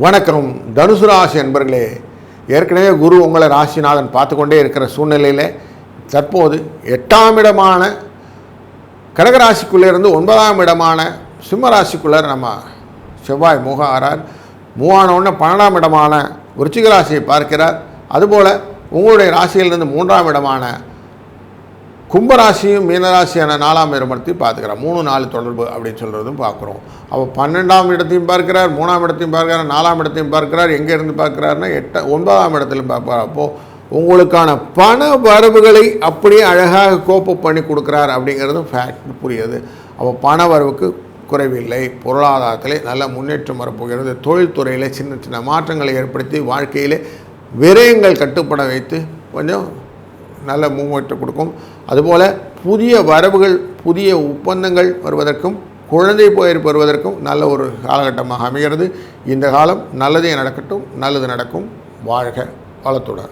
வணக்கம் தனுசு ராசி அன்பர்களே. ஏற்கனவே குரு உங்களை ராசிநாதன் பார்த்து கொண்டே இருக்கிற சூழ்நிலையில் தற்போது 8ஆம் இடமான கடகராசிக்குள்ளே இருந்து 9ஆம் இடமான சிம்மராசிக்குள்ளே நம்ம செவ்வாய் ஆறார். மூவானோடனே 12ஆம் இடமான விருச்சிக ராசியை பார்க்கிறார். அதுபோல் உங்களுடைய ராசியிலிருந்து 3ஆம் இடமான கும்பராசியும் மீனராசியான 4ஆம் இடத்தையும் பார்த்துக்கிறார். 3-4 தொடர்பு அப்படின்னு சொல்கிறதும் பார்க்குறோம். அப்போ 12ஆம் இடத்தையும் பார்க்கிறார், 3ஆம் இடத்தையும் பார்க்கிறார், 4ஆம் இடத்தையும் பார்க்கிறார். எங்கே இருந்து பார்க்குறாருன்னா 9ஆம் இடத்துலையும் பார்ப்பார். அப்போது உங்களுக்கான பண வரவுகளை அப்படியே அழகாக கோப்பு பண்ணி கொடுக்குறார் அப்படிங்கிறதும் ஃபேக்ட் புரியுது. அப்போ பண வரவுக்கு குறைவில்லை. பொருளாதாரத்திலே நல்ல முன்னேற்றம் வரப்போகிறது. தொழில்துறையில் சின்ன சின்ன மாற்றங்களை ஏற்படுத்தி வாழ்க்கையிலே விரயங்கள் கட்டுப்பட வைத்து கொஞ்சம் நல்ல முன்னேற்றம் கொடுக்கும். அதுபோல் புதிய வரவுகள், புதிய ஒப்பந்தங்கள் வருவதற்கும் குழந்தை பெயர் பெறுவதற்கும் நல்ல ஒரு காலகட்டமாக அமைகிறது. இந்த காலம் நல்லதே நடக்கட்டும், நல்லது நடக்கும். வாழ்க வளத்துடன்.